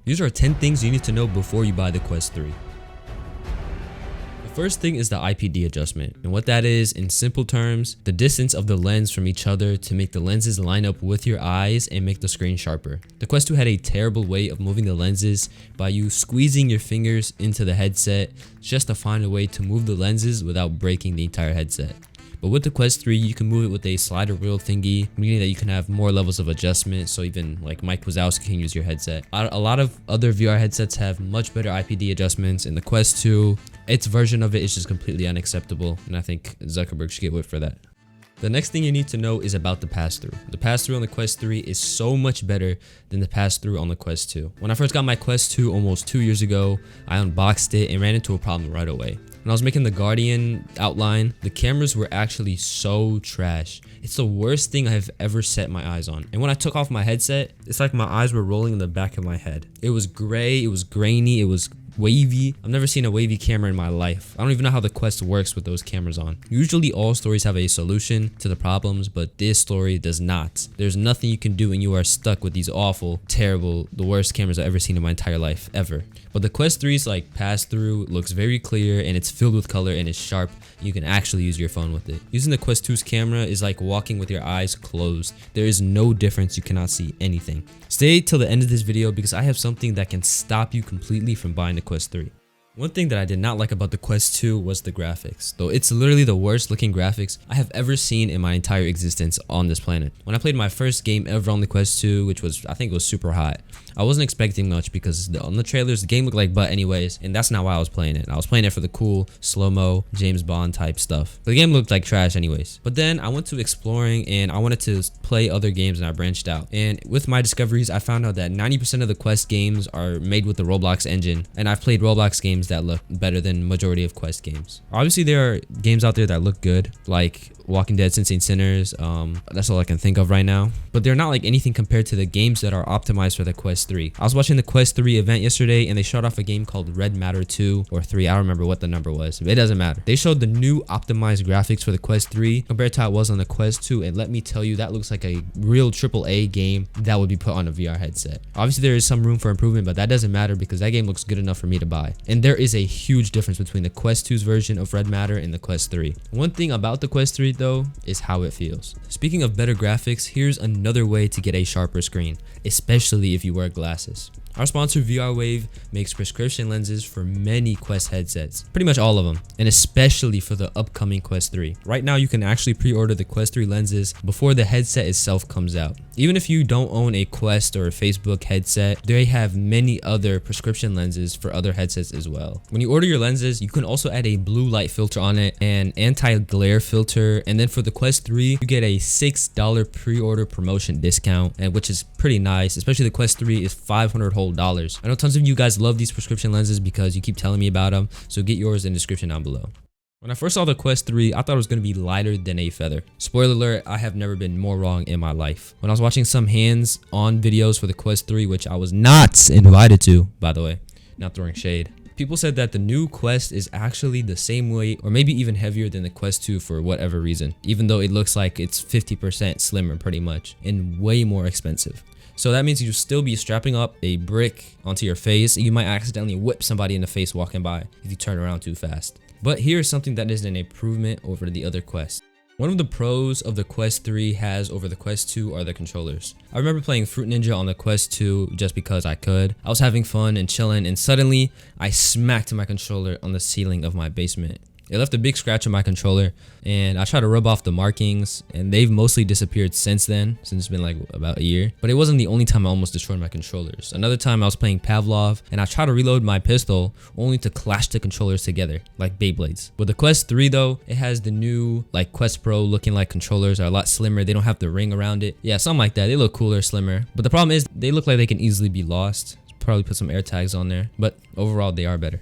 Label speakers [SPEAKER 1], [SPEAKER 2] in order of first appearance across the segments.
[SPEAKER 1] These are 10 things you need to know before you buy the Quest 3. The first thing is the IPD adjustment, and what that is, in simple terms, the distance of the lens from each other to make the lenses line up with your eyes and make the screen sharper. The Quest 2 had a terrible way of moving the lenses by you squeezing your fingers into the headset just to find a way to move the lenses without breaking the entire headset. But with the Quest 3, you can move it with a slider wheel thingy, meaning that you can have more levels of adjustment, so even like Mike Wazowski can use your headset. A lot of other VR headsets have much better IPD adjustments, and the Quest 2, its version of it is just completely unacceptable, and I think Zuckerberg should get whipped for that. The next thing you need to know is about the pass-through. The pass-through on the Quest 3 is so much better than the pass-through on the Quest 2. When I first got my Quest 2 almost 2 years ago, I unboxed it and ran into a problem right away. When I was making the Guardian outline, the cameras were actually so trash. It's the worst thing I've ever set my eyes on. And when I took off my headset, it's like my eyes were rolling in the back of my head. It was gray, it was grainy, it was wavy. I've never seen a wavy camera in my life. I don't even know how the Quest works with those cameras on. Usually all stories have a solution to the problems, but this story does not. There's nothing you can do and you are stuck with these awful, terrible, the worst cameras I've ever seen in my entire life, ever. But the Quest 3's like pass-through looks very clear and it's filled with color and it's sharp. You can actually use your phone with it. Using the Quest 2's camera is like walking with your eyes closed. There is no difference. You cannot see anything. Stay till the end of this video because I have something that can stop you completely from buying the Quest 3. One thing that I did not like about the Quest 2 was the graphics, though it's literally the worst looking graphics I have ever seen in my entire existence on this planet. When I played my first game ever on the Quest 2, which was, I think it was super hot, I wasn't expecting much because on the trailers the game looked like butt anyways, and that's not why I was playing it. I was playing it for the cool, slow-mo, James Bond type stuff. The game looked like trash anyways. But then I went to exploring and I wanted to play other games and I branched out. And with my discoveries, I found out that 90% of the Quest games are made with the Roblox engine, and I've played Roblox games that look better than majority of Quest games. Obviously there are games out there that look good, like Walking Dead, Insane Sinners, that's all I can think of right now, but they're not like anything compared to the games that are optimized for the Quest 3. I was watching the Quest 3 event yesterday and they showed off a game called Red Matter 2 or 3, I don't remember what the number was, it doesn't matter. They showed the new optimized graphics for the Quest 3 compared to how it was on the Quest 2, and let me tell you, that looks like a real AAA game that would be put on a VR headset. Obviously there is some room for improvement, but that doesn't matter because that game looks good enough for me to buy. And there is a huge difference between the Quest 2's version of Red Matter and the Quest 3. One thing about the Quest 3 though is how it feels. Speaking of better graphics, here's another way to get a sharper screen, especially if you wear glasses. Our sponsor VRWave makes prescription lenses for many Quest headsets, pretty much all of them, and especially for the upcoming Quest 3. Right now you can actually pre-order the Quest 3 lenses before the headset itself comes out. Even if you don't own a Quest or a Facebook headset, they have many other prescription lenses for other headsets as well. When you order your lenses, you can also add a blue light filter on it, an anti-glare filter, and then for the Quest 3 you get a $6 pre-order promotion discount, and which is pretty nice, especially the Quest 3 is $500 whole dollars. I know tons of you guys love these prescription lenses because you keep telling me about them, so get yours in the description down below. When I first saw the Quest 3, I thought it was going to be lighter than a feather. Spoiler alert, I have never been more wrong in my life. When I was watching some hands-on videos for the Quest 3, which I was not invited to, by the way, not throwing shade, people said that the new Quest is actually the same weight or maybe even heavier than the Quest 2 for whatever reason, even though it looks like it's 50% slimmer pretty much and way more expensive. So that means you'll still be strapping up a brick onto your face and you might accidentally whip somebody in the face walking by if you turn around too fast. But here's something that is an improvement over the other Quest. One of the pros of the Quest 3 has over the Quest 2 are the controllers. I remember playing Fruit Ninja on the Quest 2 just because I could. I was having fun and chilling, and suddenly I smacked my controller on the ceiling of my basement. It left a big scratch on my controller, and I tried to rub off the markings, and they've mostly disappeared since then, since it's been like about a year. But it wasn't the only time I almost destroyed my controllers. Another time I was playing Pavlov, and I tried to reload my pistol, only to clash the controllers together, like Beyblades. With the Quest 3 though, it has the new like Quest Pro looking like controllers, are a lot slimmer, they don't have the ring around it. Yeah, something like that, they look cooler, slimmer. But the problem is, they look like they can easily be lost. Probably put some air tags on there, but overall they are better.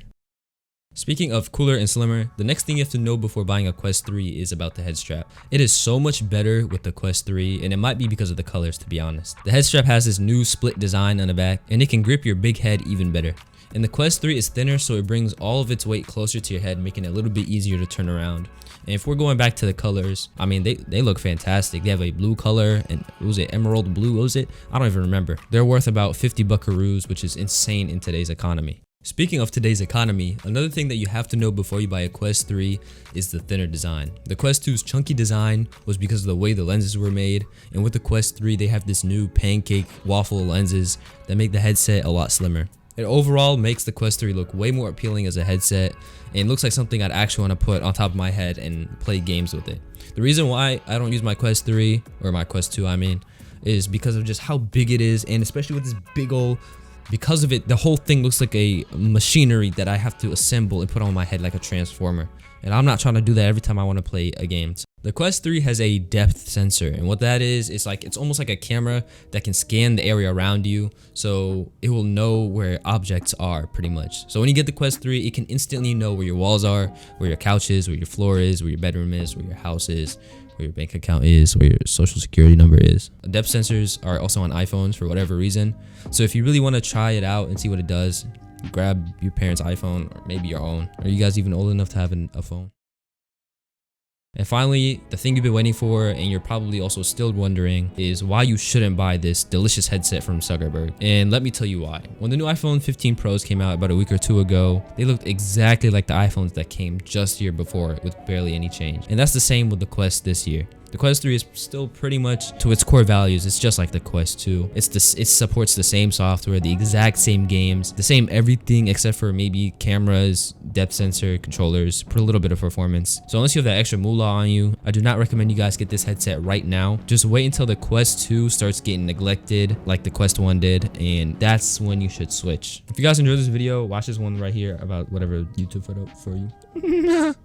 [SPEAKER 1] Speaking of cooler and slimmer, the next thing you have to know before buying a Quest 3 is about the head strap. It is so much better with the Quest 3, and it might be because of the colors, to be honest. The head strap has this new split design on the back, and it can grip your big head even better. And the Quest 3 is thinner, so it brings all of its weight closer to your head, making it a little bit easier to turn around. And if we're going back to the colors, I mean, they look fantastic. They have a blue color, and what was it, emerald blue, what was it? I don't even remember. They're worth about 50 buckaroos, which is insane in today's economy. Speaking of today's economy, another thing that you have to know before you buy a Quest 3 is the thinner design. The Quest 2's chunky design was because of the way the lenses were made, and with the Quest 3 they have this new pancake waffle lenses that make the headset a lot slimmer. It overall makes the Quest 3 look way more appealing as a headset, and looks like something I'd actually want to put on top of my head and play games with it. The reason why I don't use my Quest 3, or my Quest 2 I mean, is because of just how big it is, and especially with this big ol', because of it, the whole thing looks like a machinery that I have to assemble and put on my head like a transformer. And I'm not trying to do that every time I want to play a game. The Quest 3 has a depth sensor, and what that is, it's almost like a camera that can scan the area around you, so it will know where objects are pretty much. So when you get the Quest 3, it can instantly know where your walls are, where your couch is, where your floor is, where your bedroom is, where your house is, where your bank account is, where your social security number is. Depth sensors are also on iPhones for whatever reason. So if you really want to try it out and see what it does, grab your parents' iPhone or maybe your own. Are you guys even old enough to have a phone? And finally, the thing you've been waiting for, and you're probably also still wondering, is why you shouldn't buy this delicious headset from Zuckerberg. And let me tell you why. When the new iPhone 15 Pros came out about a week or two ago, they looked exactly like the iPhones that came just the year before with barely any change. And that's the same with the Quest this year. The Quest 3 is still pretty much to its core values. It's just like the Quest 2. It supports the same software, the exact same games, the same everything except for maybe cameras, depth sensor, controllers, put a little bit of performance. So unless you have that extra moolah on you, I do not recommend you guys get this headset right now. Just wait until the Quest 2 starts getting neglected like the Quest 1 did, and that's when you should switch. If you guys enjoyed this video, watch this one right here about whatever YouTube photo for you.